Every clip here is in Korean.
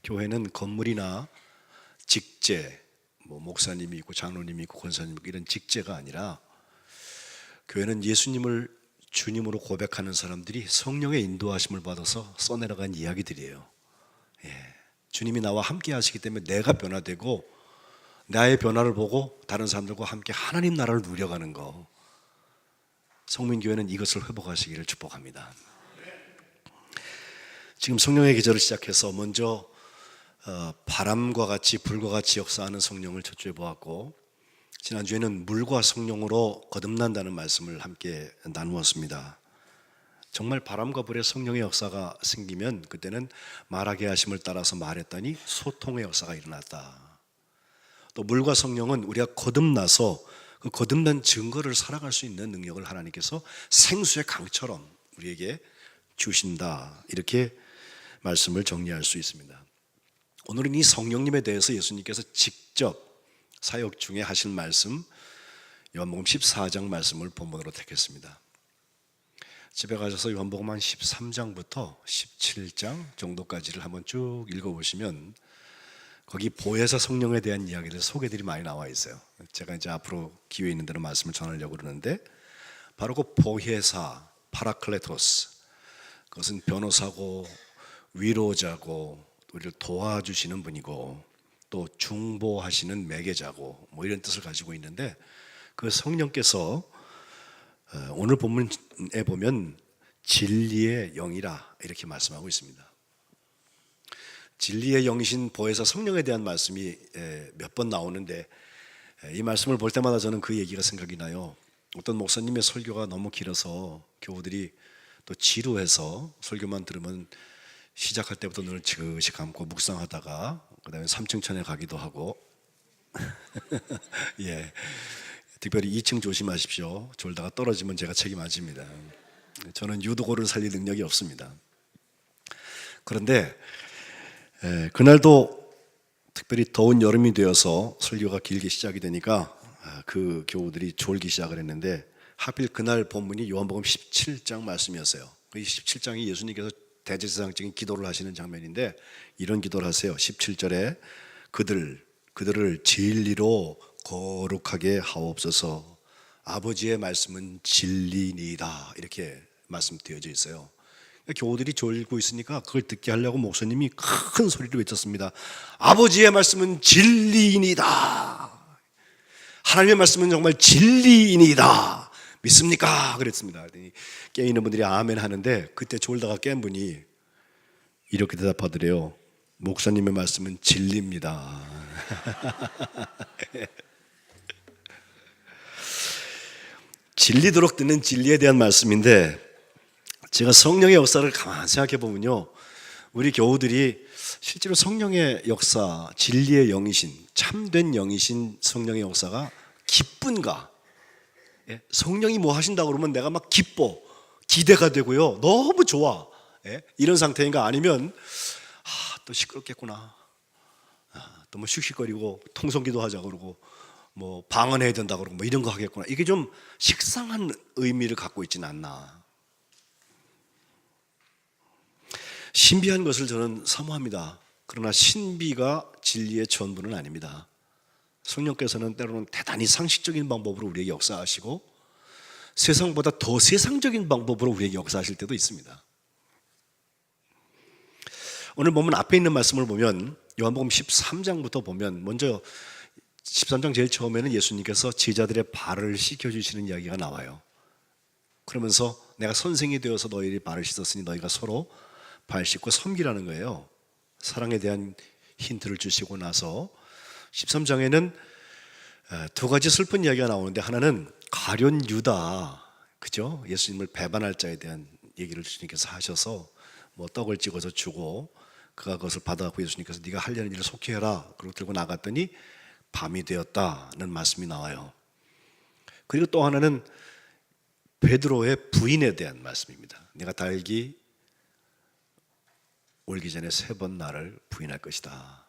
교회는 건물이나 직제, 목사님이 있고 장로님이 있고 권사님이 있고 이런 직제가 아니라 교회는 예수님을 주님으로 고백하는 사람들이 성령의 인도하심을 받아서 써내려간 이야기들이에요. 주님이 나와 함께 하시기 때문에 내가 변화되고 나의 변화를 보고 다른 사람들과 함께 하나님 나라를 누려가는 거. 성민교회는 이것을 회복하시기를 축복합니다. 지금 성령의 계절을 시작해서 먼저 바람과 같이 불과 같이 역사하는 성령을 첫주에 보았고, 지난주에는 물과 성령으로 거듭난다는 말씀을 함께 나누었습니다. 정말 바람과 불의 성령의 역사가 생기면 그때는 말하게 하심을 따라서 말했더니 소통의 역사가 일어났다. 또 물과 성령은 우리가 거듭나서 그 거듭난 증거를 살아갈 수 있는 능력을 하나님께서 생수의 강처럼 우리에게 주신다, 이렇게 말씀을 정리할 수 있습니다. 오늘은 이 성령님에 대해서 예수님께서 직접 사역 중에 하신 말씀, 요한복음 14장 말씀을 본문으로 택했습니다. 집에 가셔서 요한복음 한 13장부터 17장 정도까지를 한번 쭉 읽어보시면 거기 보혜사 성령에 대한 이야기들, 소개들이 많이 나와 있어요. 제가 이제 앞으로 기회 있는 대로 말씀을 전하려고 그러는데, 바로 그 보혜사, 파라클레토스, 그것은 변호사고 위로자고 우리를 도와주시는 분이고 또 중보하시는 매개자고 이런 뜻을 가지고 있는데, 그 성령께서 오늘 본문에 보면 진리의 영이라 이렇게 말씀하고 있습니다. 진리의 영이신 보혜사 성령에 대한 말씀이 몇 번 나오는데, 이 말씀을 볼 때마다 저는 그 얘기가 생각이 나요. 어떤 목사님의 설교가 너무 길어서 교우들이 또 지루해서 설교만 들으면 시작할 때부터 눈을 지그시 감고 묵상하다가 그 다음에 3층천에 가기도 하고 특별히 2층 조심하십시오. 졸다가 떨어지면 제가 책임 안 집니다. 저는 유도고를 살릴 능력이 없습니다. 그런데 그날도 특별히 더운 여름이 되어서 설교가 길게 시작이 되니까 그 교우들이 졸기 시작을 했는데, 하필 그날 본문이 요한복음 17장 말씀이었어요. 이 17장이 예수님께서 대제사장적인 기도를 하시는 장면인데, 이런 기도를 하세요. 17절에 그들을 진리로 거룩하게 하옵소서. 아버지의 말씀은 진리니이다, 이렇게 말씀되어져 있어요. 교우들이 졸고 있으니까 그걸 듣게 하려고 목사님이 큰 소리로 외쳤습니다. 아버지의 말씀은 진리이니다. 하나님의 말씀은 정말 진리이니다. 믿습니까? 그랬습니다. 깨있는 분들이 아멘 하는데, 그때 졸다가 깬 분이 이렇게 대답하더래요. 목사님의 말씀은 진리입니다. 진리도록 듣는 진리에 대한 말씀인데, 제가 성령의 역사를 가만히 생각해 보면요, 우리 교우들이 실제로 성령의 역사, 진리의 영이신, 참된 영이신 성령의 역사가 기쁜가? 성령이 뭐 하신다고 그러면 내가 막 기뻐, 기대가 되고요, 너무 좋아, 이런 상태인가? 아니면 또 시끄럽겠구나, 또 씩씩거리고 통성기도 하자 그러고 방언해야 된다 그러고 이런 거 하겠구나, 이게 좀 식상한 의미를 갖고 있지는 않나. 신비한 것을 저는 사모합니다. 그러나 신비가 진리의 전부는 아닙니다. 성령께서는 때로는 대단히 상식적인 방법으로 우리에게 역사하시고, 세상보다 더 세상적인 방법으로 우리에게 역사하실 때도 있습니다. 오늘 보면 앞에 있는 말씀을 보면 요한복음 13장부터 보면, 먼저 13장 제일 처음에는 예수님께서 제자들의 발을 씻겨주시는 이야기가 나와요. 그러면서 내가 선생이 되어서 너희의 발을 씻었으니 너희가 서로 발 씻고 섬기라는 거예요. 사랑에 대한 힌트를 주시고 나서 13장에는 두 가지 슬픈 이야기가 나오는데, 하나는 가룟 유다, 그죠? 예수님을 배반할 자에 대한 얘기를 주님께서 하셔서 떡을 찍어서 주고 그가 그것을 받아갖고 예수님께서 네가 하려는 일을 속히 해라, 그리고 들고 나갔더니 밤이 되었다는 말씀이 나와요. 그리고 또 하나는 베드로의 부인에 대한 말씀입니다. 네가 달기 올기 전에 3번 나를 부인할 것이다.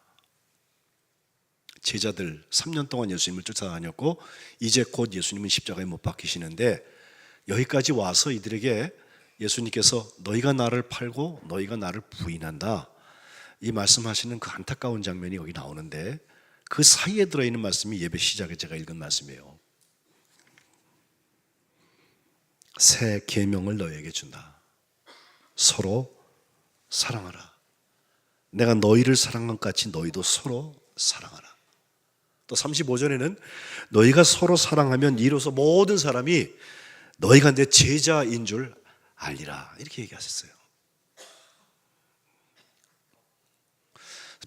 제자들 3년 동안 예수님을 쫓아다녔고 이제 곧 예수님은 십자가에 못 박히시는데, 여기까지 와서 이들에게 예수님께서 너희가 나를 팔고 너희가 나를 부인한다, 이 말씀하시는 그 안타까운 장면이 여기 나오는데 그 사이에 들어있는 말씀이 예배 시작에 제가 읽은 말씀이에요. 새 계명을 너희에게 준다. 서로 사랑하라. 내가 너희를 사랑한 것 같이 너희도 서로 사랑하라. 또 35절에는 너희가 서로 사랑하면 이로써 모든 사람이 너희가 내 제자인 줄 알리라. 이렇게 얘기하셨어요.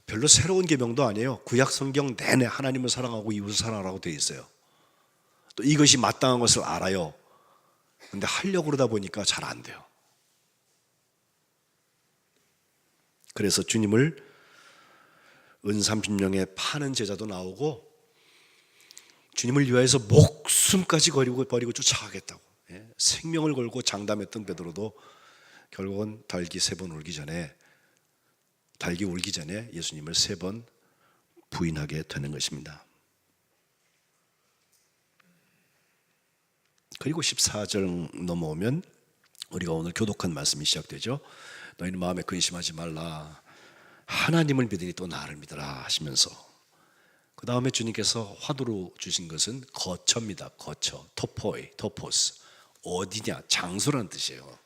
별로 새로운 계명도 아니에요. 구약 성경 내내 하나님을 사랑하고 이웃을 사랑하라고 되어 있어요. 또 이것이 마땅한 것을 알아요. 근데 하려고 그러다 보니까 잘 안 돼요. 그래서 주님을 은 30명에 파는 제자도 나오고 주님을 위하여서 목숨까지 버리고 쫓아가겠다고 생명을 걸고 장담했던 베드로도 결국은 닭이 울기 전에 예수님을 3번 부인하게 되는 것입니다. 그리고 14절 넘어오면 우리가 오늘 교독한 말씀이 시작되죠. 너희는 마음에 근심하지 말라. 하나님을 믿으니 또 나를 믿으라 하시면서 그 다음에 주님께서 화두로 주신 것은 거처입니다. 거처, 토포스. 어디냐? 장소라는 뜻이에요.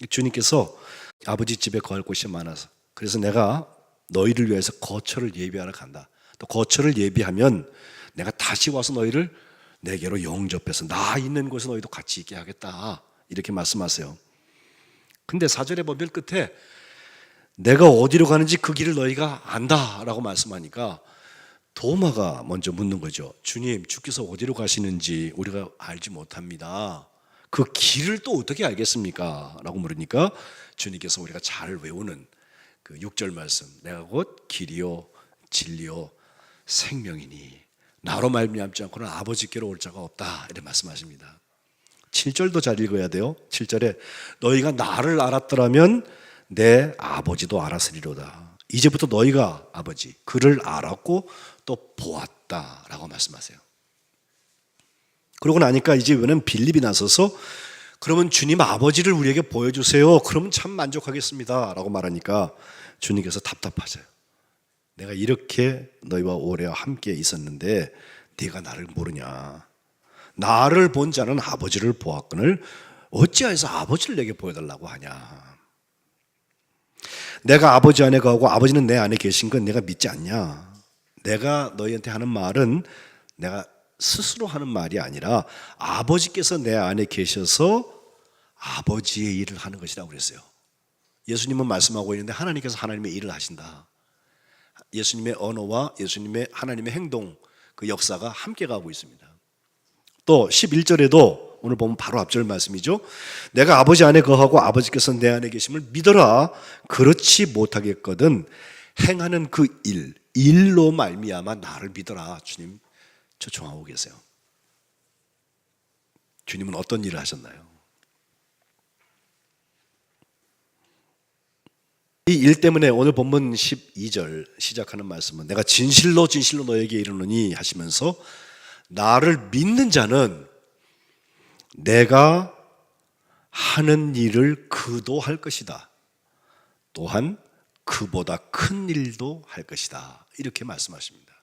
주님께서 아버지 집에 거할 곳이 많아서 그래서 내가 너희를 위해서 거처를 예비하러 간다. 또 거처를 예비하면 내가 다시 와서 너희를 내게로 영접해서 나 있는 곳에 너희도 같이 있게 하겠다. 이렇게 말씀하세요. 근데 4절에 보면 끝에 내가 어디로 가는지 그 길을 너희가 안다라고 말씀하니까 도마가 먼저 묻는 거죠. 주님, 주께서 어디로 가시는지 우리가 알지 못합니다. 그 길을 또 어떻게 알겠습니까? 라고 물으니까 주님께서 우리가 잘 외우는 그 6절 말씀, 내가 곧 길이요 진리요 생명이니 나로 말미암지 않고는 아버지께로 올 자가 없다 이렇게 말씀하십니다. 7절도 잘 읽어야 돼요. 7절에 너희가 나를 알았더라면 내 아버지도 알았으리로다. 이제부터 너희가 아버지 그를 알았고 또 보았다라고 말씀하세요. 그러고 나니까 이제 이번엔 빌립이 나서서 그러면 주님 아버지를 우리에게 보여주세요. 그러면 참 만족하겠습니다 라고 말하니까 주님께서 답답하세요. 내가 이렇게 너희와 오래 함께 있었는데 네가 나를 모르냐. 나를 본 자는 아버지를 보았거늘 어찌하여서 아버지를 내게 보여달라고 하냐. 내가 아버지 안에 거하고 아버지는 내 안에 계신 건 내가 믿지 않냐. 내가 너희한테 하는 말은 내가 스스로 하는 말이 아니라 아버지께서 내 안에 계셔서 아버지의 일을 하는 것이라고 그랬어요. 예수님은 말씀하고 있는데 하나님께서 하나님의 일을 하신다. 예수님의 언어와 예수님의 하나님의 행동 그 역사가 함께 가고 있습니다. 또 11절에도 오늘 보면 바로 앞절 말씀이죠. 내가 아버지 안에 거하고 아버지께서 내 안에 계심을 믿어라. 그렇지 못하겠거든 행하는 그 일로 말미암아 나를 믿어라. 주님 초청하고 계세요. 주님은 어떤 일을 하셨나요? 이 일 때문에 오늘 본문 12절 시작하는 말씀은 내가 진실로 너에게 이르노니 하시면서 나를 믿는 자는 내가 하는 일을 그도 할 것이다. 또한 그보다 큰 일도 할 것이다. 이렇게 말씀하십니다.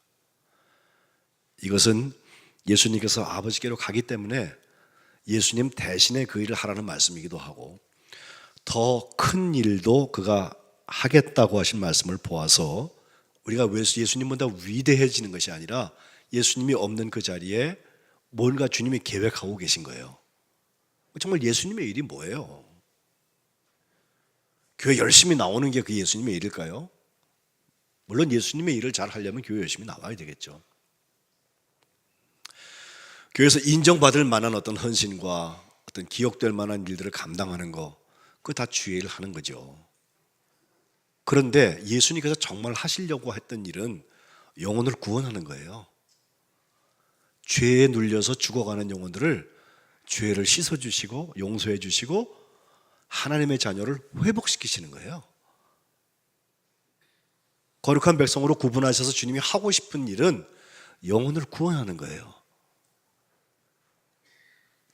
이것은 예수님께서 아버지께로 가기 때문에 예수님 대신에 그 일을 하라는 말씀이기도 하고 더 큰 일도 그가 하겠다고 하신 말씀을 보아서 우리가 예수님보다 위대해지는 것이 아니라 예수님이 없는 그 자리에 뭔가 주님이 계획하고 계신 거예요. 정말 예수님의 일이 뭐예요? 교회 열심히 나오는 게 그 예수님의 일일까요? 물론 예수님의 일을 잘 하려면 교회 열심히 나와야 되겠죠. 교회에서 인정받을 만한 어떤 헌신과 어떤 기억될 만한 일들을 감당하는 거 그거 다 주의 일을 하는 거죠. 그런데 예수님께서 정말 하시려고 했던 일은 영혼을 구원하는 거예요. 죄에 눌려서 죽어가는 영혼들을 죄를 씻어주시고 용서해 주시고 하나님의 자녀를 회복시키시는 거예요. 거룩한 백성으로 구분하셔서 주님이 하고 싶은 일은 영혼을 구원하는 거예요.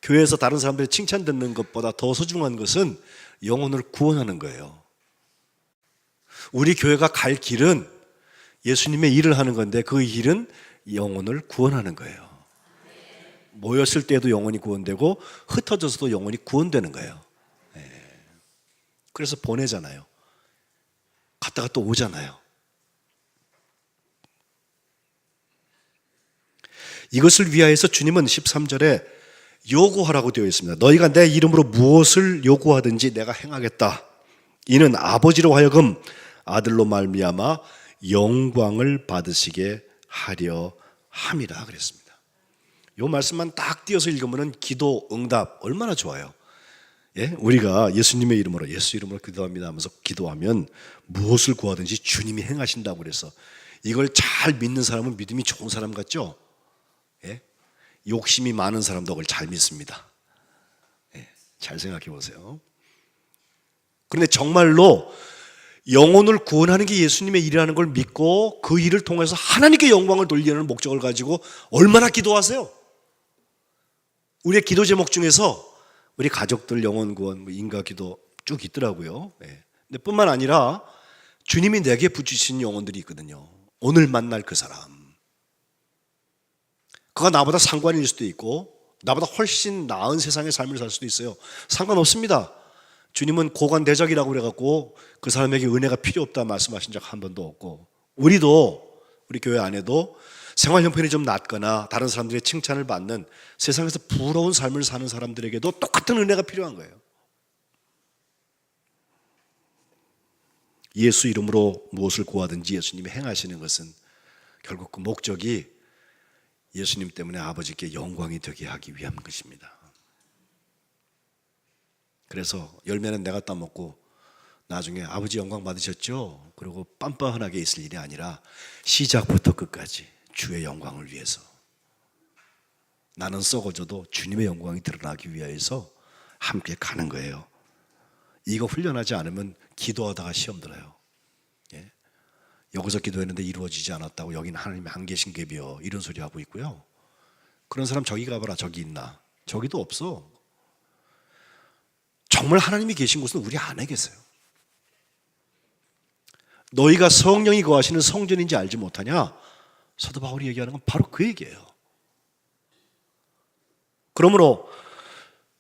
교회에서 다른 사람들이 칭찬 듣는 것보다 더 소중한 것은 영혼을 구원하는 거예요. 우리 교회가 갈 길은 예수님의 일을 하는 건데 그 일은 영혼을 구원하는 거예요. 모였을 때도 영혼이 구원되고 흩어져서도 영혼이 구원되는 거예요. 그래서 보내잖아요. 갔다가 또 오잖아요. 이것을 위하여서 주님은 13절에 요구하라고 되어 있습니다. 너희가 내 이름으로 무엇을 요구하든지 내가 행하겠다. 이는 아버지로 하여금 아들로 말미암아 영광을 받으시게 하려 함이라 그랬습니다. 이 말씀만 딱 띄어서 읽으면 기도 응답 얼마나 좋아요. 예? 우리가 예수님의 이름으로 예수 이름으로 기도합니다 하면서 기도하면 무엇을 구하든지 주님이 행하신다고 그래서 이걸 잘 믿는 사람은 믿음이 좋은 사람 같죠? 예? 욕심이 많은 사람도 그걸 잘 믿습니다. 예, 잘 생각해 보세요. 그런데 정말로 영혼을 구원하는 게 예수님의 일이라는 걸 믿고 그 일을 통해서 하나님께 영광을 돌리는 목적을 가지고 얼마나 기도하세요? 우리의 기도 제목 중에서 우리 가족들 영혼 구원, 인가 기도 쭉 있더라고요. 예. 근데 뿐만 아니라 주님이 내게 붙이신 영혼들이 있거든요. 오늘 만날 그 사람. 그가 나보다 상관일 수도 있고 나보다 훨씬 나은 세상의 삶을 살 수도 있어요. 상관없습니다. 주님은 고관대적이라고 그래갖고 그 사람에게 은혜가 필요 없다 말씀하신 적 한 번도 없고 우리도 우리 교회 안에도 생활 형편이 좀 낮거나 다른 사람들의 칭찬을 받는 세상에서 부러운 삶을 사는 사람들에게도 똑같은 은혜가 필요한 거예요. 예수 이름으로 무엇을 구하든지 예수님이 행하시는 것은 결국 그 목적이 예수님 때문에 아버지께 영광이 되게 하기 위한 것입니다. 그래서 열매는 내가 따먹고 나중에 아버지 영광 받으셨죠? 그리고 빤빤하게 있을 일이 아니라 시작부터 끝까지 주의 영광을 위해서 나는 썩어져도 주님의 영광이 드러나기 위해서 함께 가는 거예요. 이거 훈련하지 않으면 기도하다가 시험 들어요. 예? 여기서 기도했는데 이루어지지 않았다고 여기는 하나님이 안 계신 게비요 이런 소리 하고 있고요. 그런 사람 저기 가봐라. 저기 있나? 저기도 없어. 정말 하나님이 계신 곳은 우리 안에 계세요. 너희가 성령이 거하시는 성전인지 알지 못하냐? 사도 바울이 얘기하는 건 바로 그 얘기예요. 그러므로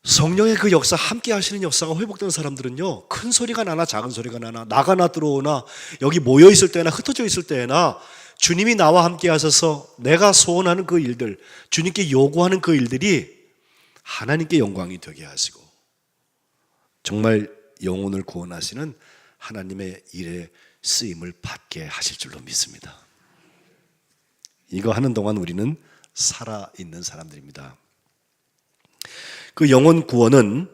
성령의 그 역사, 함께 하시는 역사가 회복된 사람들은요, 큰 소리가 나나 작은 소리가 나나 나가나 들어오나 여기 모여 있을 때나 흩어져 있을 때나 주님이 나와 함께 하셔서 내가 소원하는 그 일들, 주님께 요구하는 그 일들이 하나님께 영광이 되게 하시고 정말 영혼을 구원하시는 하나님의 일에 쓰임을 받게 하실 줄로 믿습니다. 이거 하는 동안 우리는 살아있는 사람들입니다. 그 영혼 구원은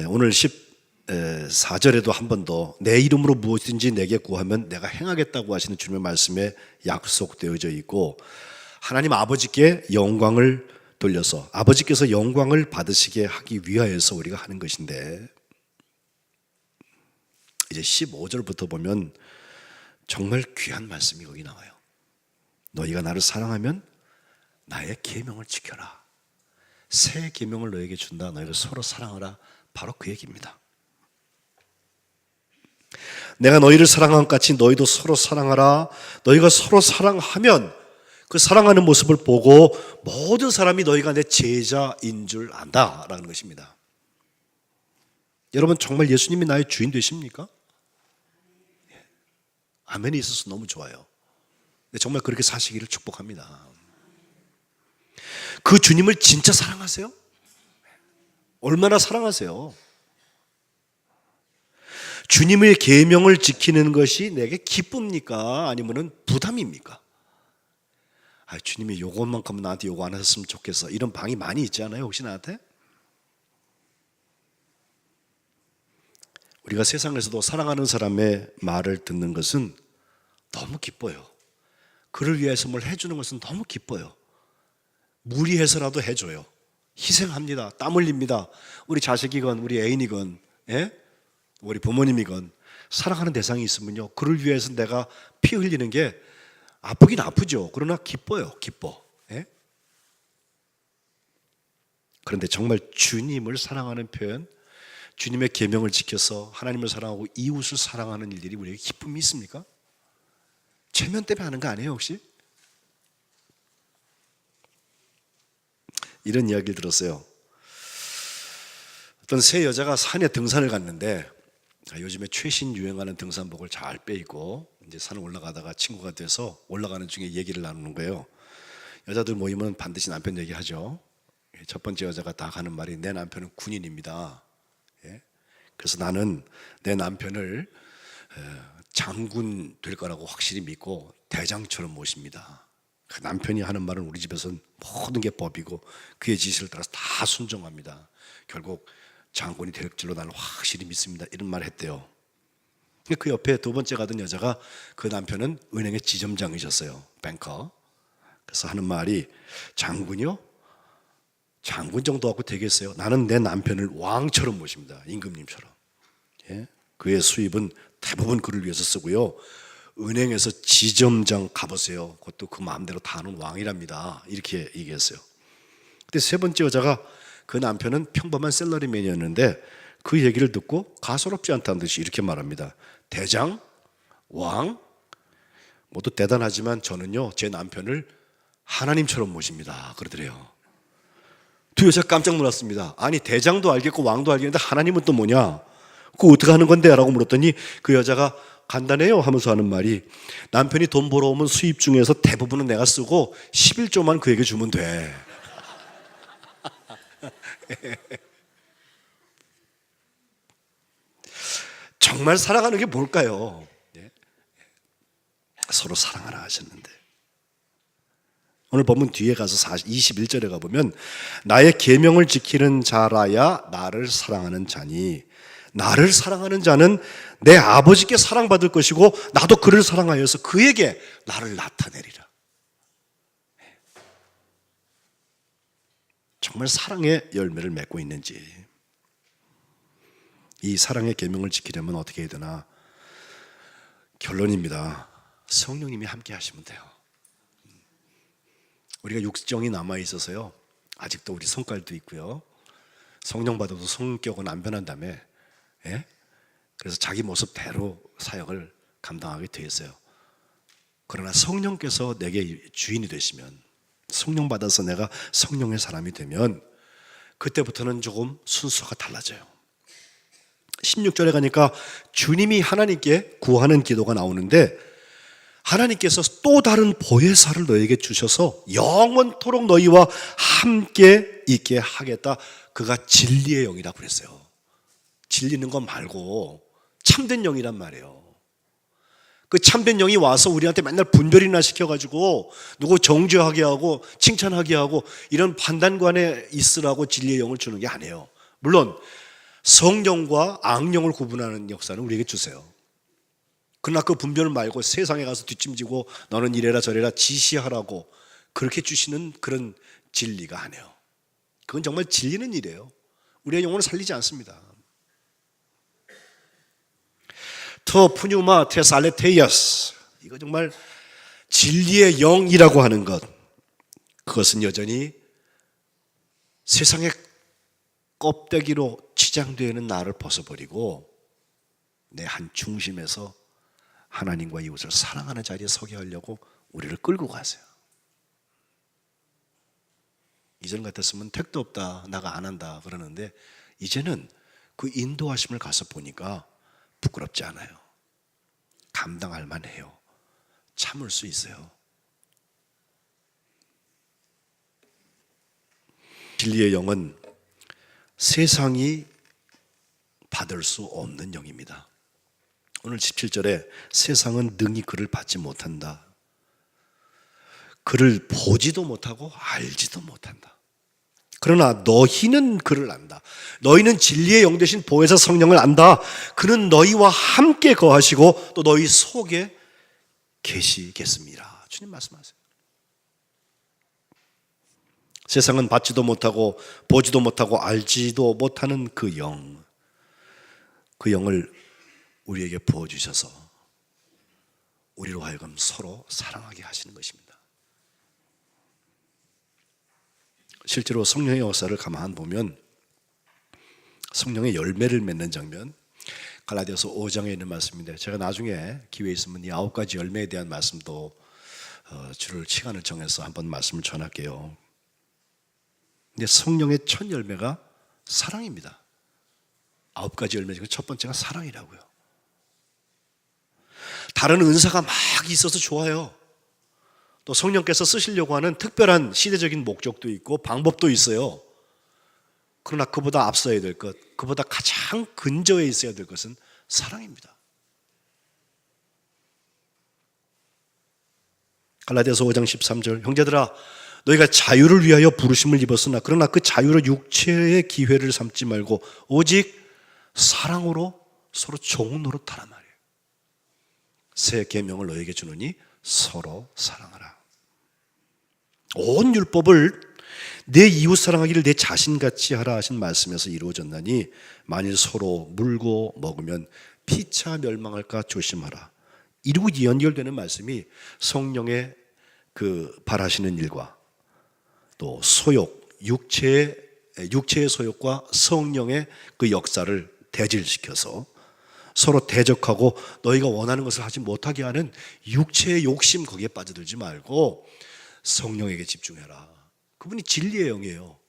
오늘 14절에도 한 번 더 내 이름으로 무엇이든지 내게 구하면 내가 행하겠다고 하시는 주님의 말씀에 약속되어져 있고 하나님 아버지께 영광을 돌려서 아버지께서 영광을 받으시게 하기 위하여서 우리가 하는 것인데 이제 15절부터 보면 정말 귀한 말씀이 거기 나와요. 너희가 나를 사랑하면 나의 계명을 지켜라. 새 계명을 너에게 준다. 너희가 서로 사랑하라. 바로 그 얘기입니다. 내가 너희를 사랑한 것 같이 너희도 서로 사랑하라. 너희가 서로 사랑하면 그 사랑하는 모습을 보고 모든 사람이 너희가 내 제자인 줄 안다라는 것입니다. 여러분 정말 예수님이 나의 주인 되십니까? 아멘이 있어서 너무 좋아요. 정말 그렇게 사시기를 축복합니다. 그 주님을 진짜 사랑하세요? 얼마나 사랑하세요? 주님의 계명을 지키는 것이 내게 기쁨입니까? 아니면 부담입니까? 주님이 요것만큼은 나한테 요거 안 하셨으면 좋겠어. 이런 방이 많이 있지 않아요? 혹시 나한테? 우리가 세상에서도 사랑하는 사람의 말을 듣는 것은 너무 기뻐요. 그를 위해서 뭘 해주는 것은 너무 기뻐요. 무리해서라도 해줘요. 희생합니다. 땀 흘립니다. 우리 자식이건 우리 애인이건 우리 부모님이건 사랑하는 대상이 있으면요 그를 위해서 내가 피 흘리는 게 아프긴 아프죠. 그러나 기뻐요. 기뻐. 그런데 정말 주님을 사랑하는 표현, 주님의 계명을 지켜서 하나님을 사랑하고 이웃을 사랑하는 일들이 우리에게 기쁨이 있습니까? 체면 때문에 하는 거 아니에요 혹시? 이런 이야기를 들었어요. 어떤 새 여자가 산에 등산을 갔는데 요즘에 최신 유행하는 등산복을 잘 빼입고 이제 산을 올라가다가 친구가 돼서 올라가는 중에 얘기를 나누는 거예요. 여자들 모이면 반드시 남편 얘기하죠. 첫 번째 여자가 다 하는 말이 내 남편은 군인입니다. 그래서 나는 내 남편을 장군 될 거라고 확실히 믿고 대장처럼 모십니다. 그 남편이 하는 말은 우리 집에서는 모든 게 법이고 그의 지시를 따라서 다 순종합니다. 결국 장군이 될 줄로 나는 확실히 믿습니다. 이런 말을 했대요. 그 옆에 두 번째 가던 여자가 그 남편은 은행의 지점장이셨어요. 뱅커. 그래서 하는 말이 장군이요? 장군 정도 갖고 되겠어요? 나는 내 남편을 왕처럼 모십니다. 임금님처럼. 그의 수입은 대부분 그를 위해서 쓰고요. 은행에서 지점장 가보세요. 그것도 그 마음대로 다 하는 왕이랍니다. 이렇게 얘기했어요. 근데 세 번째 여자가 그 남편은 평범한 셀러리맨이었는데 그 얘기를 듣고 가소롭지 않다는 듯이 이렇게 말합니다. 대장, 왕, 모두 대단하지만 저는요 제 남편을 하나님처럼 모십니다. 그러더래요. 두 여자 깜짝 놀랐습니다. 아니 대장도 알겠고 왕도 알겠는데 하나님은 또 뭐냐? 그거 어떻게 하는 건데? 라고 물었더니 그 여자가 간단해요 하면서 하는 말이 남편이 돈 벌어오면 수입 중에서 대부분은 내가 쓰고 11조만 그에게 주면 돼. 정말 사랑하는 게 뭘까요? 서로 사랑하라 하셨는데 오늘 본문 뒤에 가서 21절에 가보면 나의 계명을 지키는 자라야 나를 사랑하는 자니 나를 사랑하는 자는 내 아버지께 사랑받을 것이고 나도 그를 사랑하여서 그에게 나를 나타내리라. 정말 사랑의 열매를 맺고 있는지 이 사랑의 계명을 지키려면 어떻게 해야 되나? 결론입니다. 성령님이 함께 하시면 돼요. 우리가 육정이 남아 있어서요 아직도 우리 성깔도 있고요 성령 받아도 성격은 안 변한다며 그래서 자기 모습대로 사역을 감당하게 돼 있어요. 그러나 성령께서 내게 주인이 되시면 성령 받아서 내가 성령의 사람이 되면 그때부터는 조금 순서가 달라져요. 16절에 가니까 주님이 하나님께 구하는 기도가 나오는데 하나님께서 또 다른 보혜사를 너에게 주셔서 영원토록 너희와 함께 있게 하겠다. 그가 진리의 영이라고 그랬어요. 진리는 것 말고 참된 영이란 말이에요. 그 참된 영이 와서 우리한테 맨날 분별이나 시켜가지고 누구 정죄하게 하고 칭찬하게 하고 이런 판단관에 있으라고 진리의 영을 주는 게 아니에요. 물론 성령과 악령을 구분하는 역사는 우리에게 주세요. 그러나 그 분별 말고 세상에 가서 뒷짐지고 너는 이래라 저래라 지시하라고 그렇게 주시는 그런 진리가 아니에요. 그건 정말 진리는 일이에요. 우리의 영혼을 살리지 않습니다. 터 푸뉴마 테살레테이아스 이거 정말 진리의 영이라고 하는 것 그것은 여전히 세상의 껍데기로 치장되어 있는 나를 벗어버리고 내 한 중심에서 하나님과 이웃을 사랑하는 자리에 서게 하려고 우리를 끌고 가세요. 이전 같았으면 택도 없다 나가 안 한다 그러는데 이제는 그 인도하심을 가서 보니까 부끄럽지 않아요. 감당할 만해요. 참을 수 있어요. 진리의 영은 세상이 받을 수 없는 영입니다. 오늘 17절에 세상은 능히 그를 받지 못한다. 그를 보지도 못하고 알지도 못한다. 그러나 너희는 그를 안다. 너희는 진리의 영 대신 보혜사 성령을 안다. 그는 너희와 함께 거하시고 또 너희 속에 계시겠습니다. 주님 말씀하세요. 세상은 받지도 못하고 보지도 못하고 알지도 못하는 그 영, 그 영을 우리에게 부어주셔서 우리로 하여금 서로 사랑하게 하시는 것입니다. 실제로 성령의 역사를 가만 보면 성령의 열매를 맺는 장면, 갈라디아서 5장에 있는 말씀인데, 제가 나중에 기회 있으면 이 9가지 열매에 대한 말씀도 주를 시간을 정해서 한번 말씀을 전할게요. 근데 성령의 첫 열매가 사랑입니다. 9가지 열매 중에 첫 번째가 사랑이라고요. 다른 은사가 막 있어서 좋아요. 또 성령께서 쓰시려고 하는 특별한 시대적인 목적도 있고 방법도 있어요. 그러나 그보다 앞서야 될 것, 그보다 가장 근저에 있어야 될 것은 사랑입니다. 갈라디아서 5장 13절, 형제들아 너희가 자유를 위하여 부르심을 입었으나 그러나 그 자유로 육체의 기회를 삼지 말고 오직 사랑으로 서로 종은 노릇하란 말이에요. 새 계명을 너희에게 주노니 서로 사랑하라. 온 율법을 내 이웃 사랑하기를 내 자신같이 하라 하신 말씀에서 이루어졌나니 만일 서로 물고 먹으면 피차 멸망할까 조심하라. 이루고 연결되는 말씀이 성령의 그 바라시는 일과 또 소욕, 육체의 소욕과 성령의 그 역사를 대질시켜서 서로 대적하고 너희가 원하는 것을 하지 못하게 하는 육체의 욕심, 거기에 빠져들지 말고 성령에게 집중해라. 그분이 진리의 영이에요.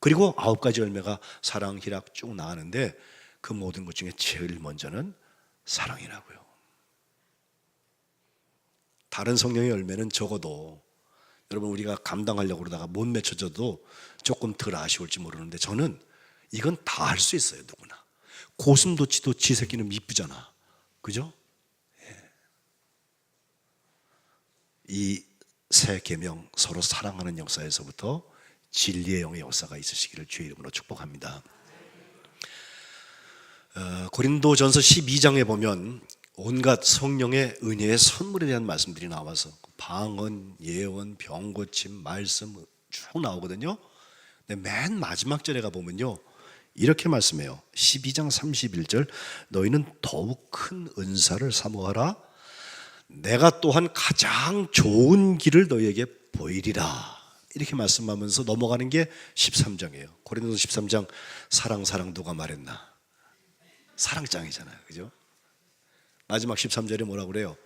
그리고 9가지 열매가 사랑, 희락 쭉 나가는데 그 모든 것 중에 제일 먼저는 사랑이라고요. 다른 성령의 열매는 적어도 여러분 우리가 감당하려고 그러다가 못 맺혀져도 조금 덜 아쉬울지 모르는데, 저는 이건 다 할 수 있어요. 누구나. 고슴도치도 지 새끼는 이쁘잖아. 그죠? 이 새 계명, 서로 사랑하는 역사에서부터 진리의 영의 역사가 있으시기를 주의 이름으로 축복합니다. 고린도전서 12장에 보면 온갖 성령의 은혜의 선물에 대한 말씀들이 나와서 방언, 예언, 병고침, 말씀 쭉 나오거든요. 근데 맨 마지막 절에 가보면요 이렇게 말씀해요. 12장 31절, 너희는 더욱 큰 은사를 사모하라. 내가 또한 가장 좋은 길을 너희에게 보이리라. 이렇게 말씀하면서 넘어가는 게 13장이에요. 고린도서 13장, 사랑 누가 말했나? 사랑장이잖아요. 그죠? 마지막 13절에 뭐라고 그래요?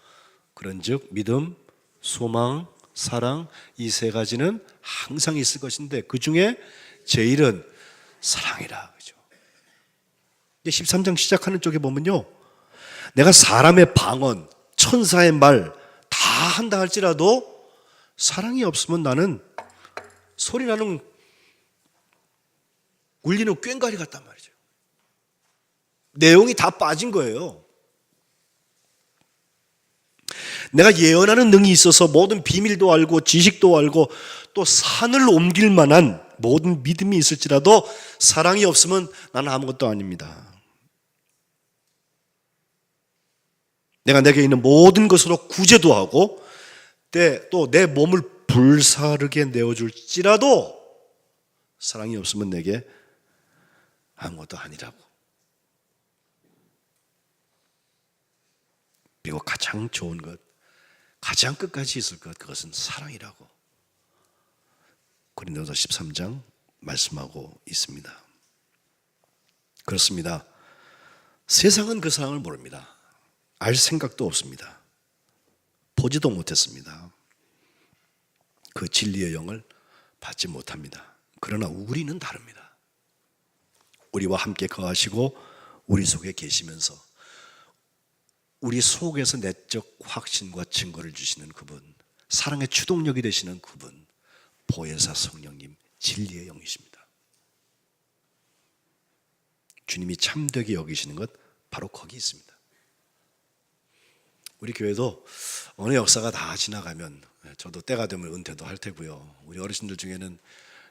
그런즉 믿음, 소망, 사랑, 이 세 가지는 항상 있을 것인데 그 중에 제일은 사랑이라. 그죠? 13장 시작하는 쪽에 보면요, 내가 사람의 방언, 천사의 말 다 한다 할지라도 사랑이 없으면 나는 소리 나는 울리는 꽹과리 같단 말이죠. 내용이 다 빠진 거예요. 내가 예언하는 능이 있어서 모든 비밀도 알고 지식도 알고 또 산을 옮길 만한 모든 믿음이 있을지라도 사랑이 없으면 나는 아무것도 아닙니다. 내가 내게 있는 모든 것으로 구제도 하고 또 내 몸을 불사르게 내어줄지라도 사랑이 없으면 내게 아무것도 아니라고. 그리고 가장 좋은 것, 가장 끝까지 있을 것, 그것은 사랑이라고 고린도서 13장 말씀하고 있습니다. 그렇습니다. 세상은 그 사랑을 모릅니다. 알 생각도 없습니다. 보지도 못했습니다. 그 진리의 영을 받지 못합니다. 그러나 우리는 다릅니다. 우리와 함께 거하시고 우리 속에 계시면서 우리 속에서 내적 확신과 증거를 주시는 그분, 사랑의 추동력이 되시는 그분, 보혜사 성령님, 진리의 영이십니다. 주님이 참되게 여기시는 것 바로 거기 있습니다. 우리 교회도 어느 역사가 다 지나가면, 저도 때가 되면 은퇴도 할 테고요, 우리 어르신들 중에는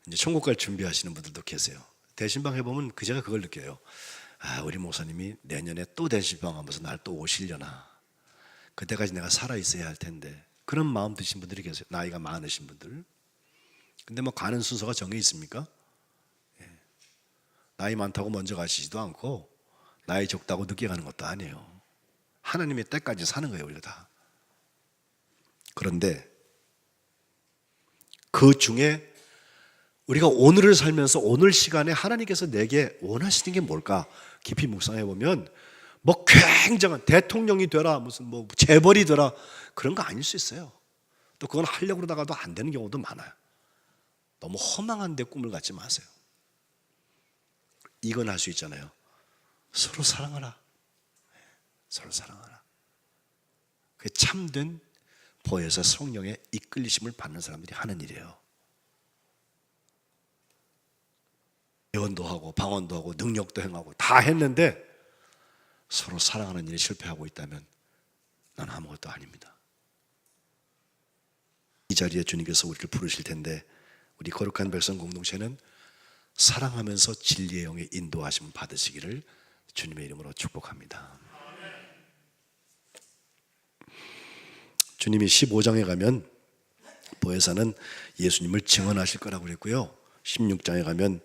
이제 천국 갈 준비하시는 분들도 계세요. 대신방 해보면 제가 그걸 느껴요. 우리 목사님이 내년에 또 대신방 하면서 날 또 오시려나, 그때까지 내가 살아있어야 할 텐데, 그런 마음 드신 분들이 계세요. 나이가 많으신 분들. 근데 뭐 가는 순서가 정해 있습니까? 나이 많다고 먼저 가시지도 않고 나이 적다고 늦게 가는 것도 아니에요. 하나님의 때까지 사는 거예요, 우리가 다. 그런데 그 중에 우리가 오늘을 살면서 오늘 시간에 하나님께서 내게 원하시는 게 뭘까 깊이 묵상해 보면 뭐 굉장한 대통령이 되라 무슨 뭐 재벌이 되라 그런 거 아닐 수 있어요. 또 그건 하려고 그러다가도 안 되는 경우도 많아요. 너무 허망한 데 꿈을 갖지 마세요. 이건 할 수 있잖아요. 서로 사랑하라. 서로 사랑하라. 그게 참된 보혜사 성령의 이끌리심을 받는 사람들이 하는 일이에요. 예언도 하고 방언도 하고 능력도 행하고 다 했는데 서로 사랑하는 일에 실패하고 있다면 난 아무것도 아닙니다. 이 자리에 주님께서 우리를 부르실 텐데 우리 거룩한 백성 공동체는 사랑하면서 진리의 영의 인도하심 받으시기를 주님의 이름으로 축복합니다. 주님이 15장에 가면 보혜사는 예수님을 증언하실 거라고 그랬고요. 16장에 가면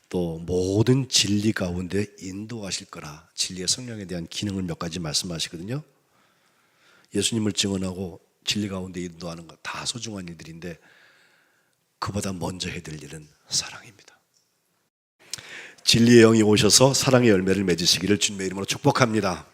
또 모든 진리 가운데 인도하실 거라 진리의 성령에 대한 기능을 몇 가지 말씀하시거든요. 예수님을 증언하고 진리 가운데 인도하는 것 다 소중한 일들인데 그보다 먼저 해야 될 일은 사랑입니다. 진리의 영이 오셔서 사랑의 열매를 맺으시기를 주님의 이름으로 축복합니다.